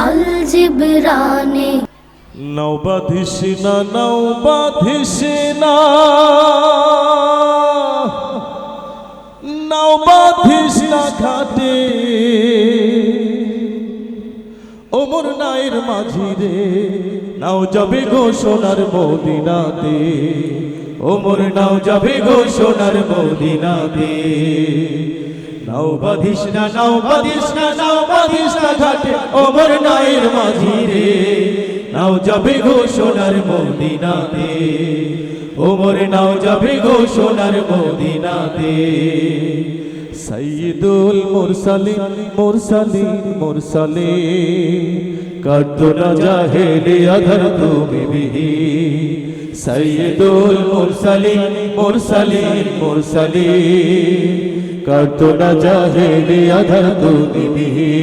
আল জিবরানে। নাও বাঁধিস না, নাও বাঁধিস না, নাও বাঁধিস না ঘাটে, ওমর নাইর মাঝি রে, নাও যাবে গো সোনার মদিনাতে, ওমর নাও যাবে গো সোনার মদিনাতে। নাও বাঁধিস না, নাও বাঁধিস না, নাও বাঁধিস না ঘাটে, ওমর নাইর মাঝি রে, নাও যাবে গো সোনার মদিনাতে, ওমর নাও যাবে গো সোনার মদিনাতে। সাইয়্যিদুল মুরসালিন মুরসালিন মুরসালিন, কাটতো না জাহেলি আধার তুমি বিহি। সাইয়্যিদুল মুরসালিন মুরসালিন মুরসালিন, কাটতো না জাহেলি আধার তুমি বিহি।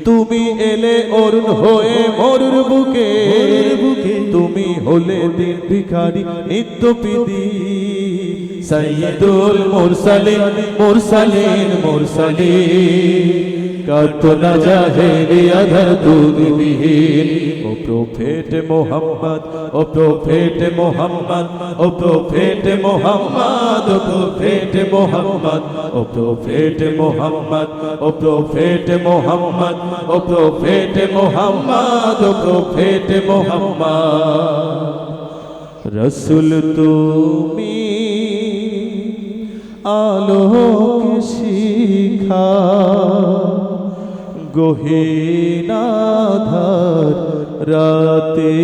তুমি এলে অরুণ হয়ে মরুর বুকে, তুমি হলে দিন ভিখারি নিত্য পিদি। সাইয়্যিদুল মুরসালিন মুরসালিন মুরসালিন, কাটতো না জাহেলি আধার তুমি বিহীন। O prophet Mohammad, O prophet Mohammad, O prophet Mohammad, O prophet Mohammad, O prophet Mohammad, O prophet Mohammad, O prophet Mohammad, O prophet Mohammad. রসুল তুমি আলোক শিখা, গহীন আঁধার রাতে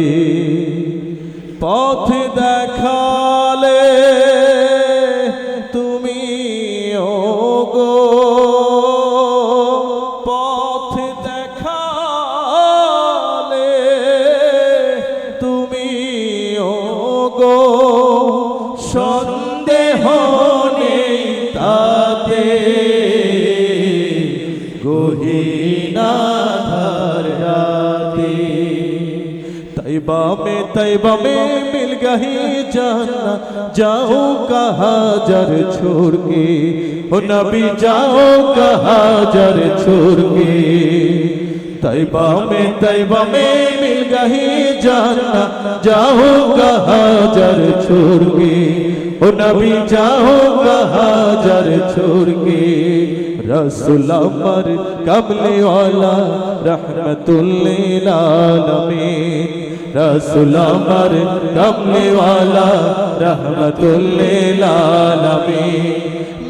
পথ দেখালে তুমি ওগো, পথ দেখালে তুমি ওগো, সন্দেহ নেই তাতে, গহীন আঁধার রাতে। तैबा में मिल गई जाना, जाओ कहा जर छोड़ के, हो नबी जाओ कहा जर छोड़ के। तैबा में मिल गई जाना, जाओ कहा जर छोड़ के, हो नबी जाओ कहा जर छोड़ के। रसूल अमर कमले वाला रहमतुल लिल आलमीन, रसूल अमर कमले वाला रहमतुल लिल आलमीन।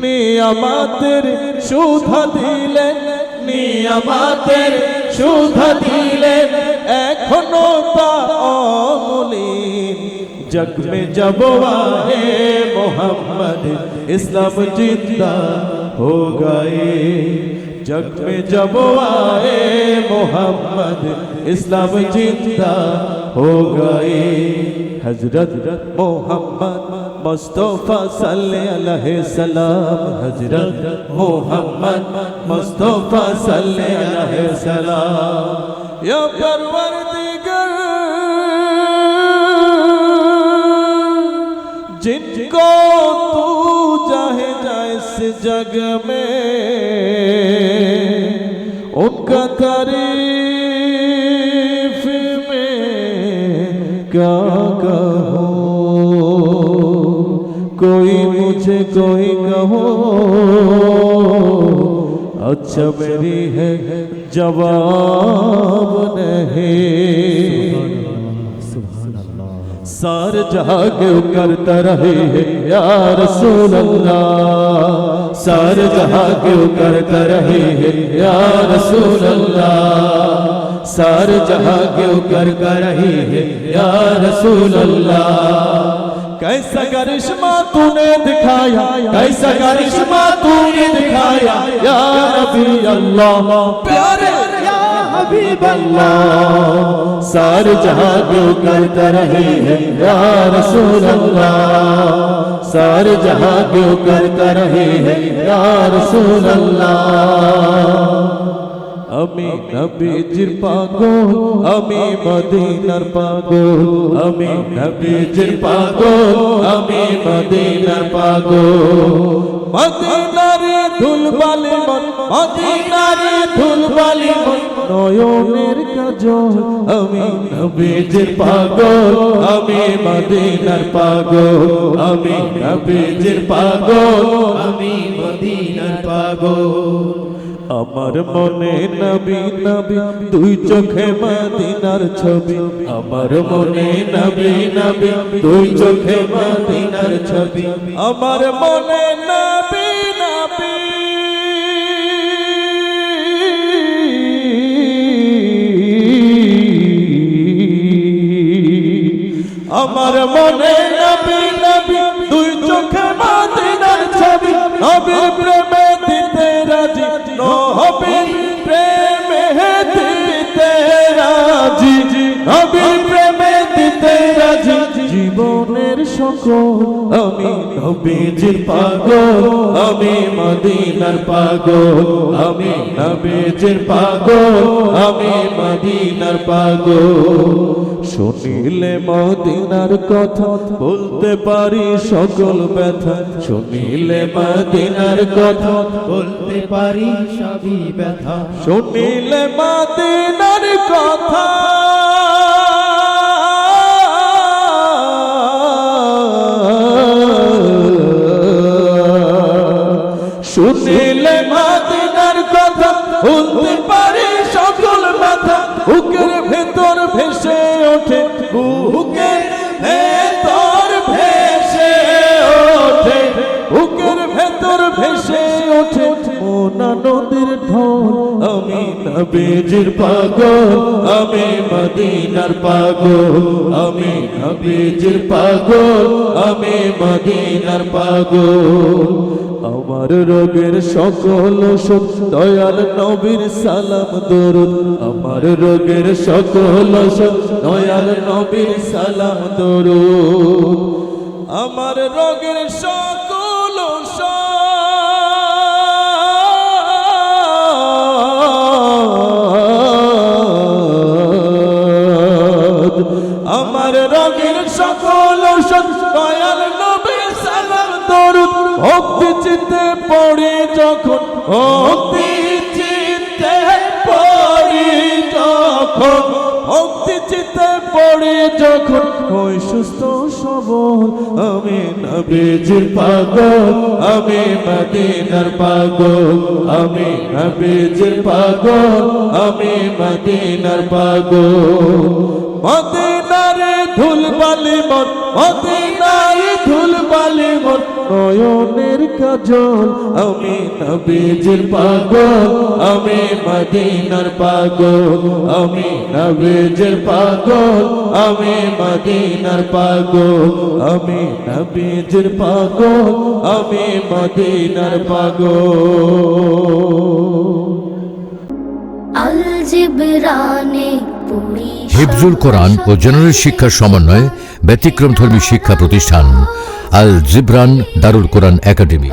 नियामतेर सुधा दिलेन, नियामतेर सुधा दिलेन, एखोनो ता अमलिन। जग में जब आए मोहम्मद, इस्लाम जिंदा हो गए। जग में जब आए मोहम्मद, इस्लाम जिंदा हो गए। हजरत मोहम्मद मुस्तफा सल्लल्लाहु अलैहि सलाम, हजरत मोहम्मद मुस्तफा सल्लल्लाहु अलैहि सलाम। या परवरदिगार जिनको तू चाहे जाए इस जग में, उनका तारीफ में क्या कहूँ। कोई मुझे कोई कहो, अच्छा मेरी है जवाब नहीं। सार जहाँ क्यों करता रहे है या रसूल अल्लाह, सार जहाँ क्यों करता रहे है या रसूल अल्लाह, सार जहाँ क्यों करता रहे है या रसूल अल्लाह। कैसा करिश्मा तूने दिखाया, कैसा करिश्मा तूने दिखाया या नबी अल्लाह, प्यारे हबीब अल्लाह। सार जहाँ क्यों करता रहे है या रसूल अल्लाह, सार जहाँ क्यों करता रहे है या रसूल अल्लाह। আমি নবীজির পাগল, আমি মদিনার পাগল, আমি নবীজির পাগল, আমি মদিনার পাগল। মদিনার ধুলবালি মন, মদিনার ধুলবালি মন, নয়নের কাজল আমি নবীজির পাগল আমি মদিনার পাগল আমি নবীজির পাগল আমি মদিনার পাগল। আমার মনে নবী নবী দুই চোখে মদিনার ছবি আমার মনে নবী নবী দুই চোখে মদিনার ছবি আমার মনে নবী নবী আমার মনে নবী নবী দুই চোখে মদিনার ছবি নবীর প্রেমে দিতে রাজি নবীর প্রেমে দিতে রাজি নবীর প্রেমে দিতে রাজি জীবনের সকল আমি নবীজির পাগল আমি মদিনার পাগল আমি নবীজির পাগল আমি মদিনার পাগল শুনিলে মদিনার কথা বলতে পারি সকল ব্যথা শুনিলে মদিনার কথা বলতে পারি সবই ব্যথা। শুনিলে মদিনার কথা শুনিলে মদিনার কথা বলতে পারি সকল ব্যথা বুকের ভেতর ভেসে ওঠে বুকের ভেতর ভেসে ওঠে বুকের ভেতর ভেসে ওঠে মোনা নদীর ঢল আমি নবীজির পাগল আমি মদিনার পাগল আমি নবীজির পাগল আমি মদিনার পাগল আমার রোগের সকল ওষুধ দয়াল নবীর সালাম দরুদ আমার রোগের সকল ওষুধ দয়াল নবীর সালাম দরুদ আমার রোগের সকল ঔষধ আমার রোগের সকল ঔষধ দয়াল নবীর সালাম দরুদ ভক্তি চিত্তে পড়ে যখন ভক্তি চিত্তে পড়ে যখন ভক্তি চিত্তে পড়ে যখন ওই সুস্থ সবল আমি নবীজির পাগল আমি মদিনার পাগল আমি নবীজির পাগল আমি মদিনার পাগল মদিনার ধুলবালি মন মদিনার ধুলবালি মন নয়নের কাজল আমি নবীজির পাগল আমি মদিনার পাগল আমি নবীজির পাগল আমি মদিনার পাগল আমি নবীজির পাগল আমি মদিনার পাগল আল জিবরানে পুরি হিফজুল কোরআন ও জেনারেল শিক্ষার সমন্বয়ে ব্যতিক্রমধর্মী শিক্ষা প্রতিষ্ঠান আল জিবরান দারুল কোরআন একাডেমি।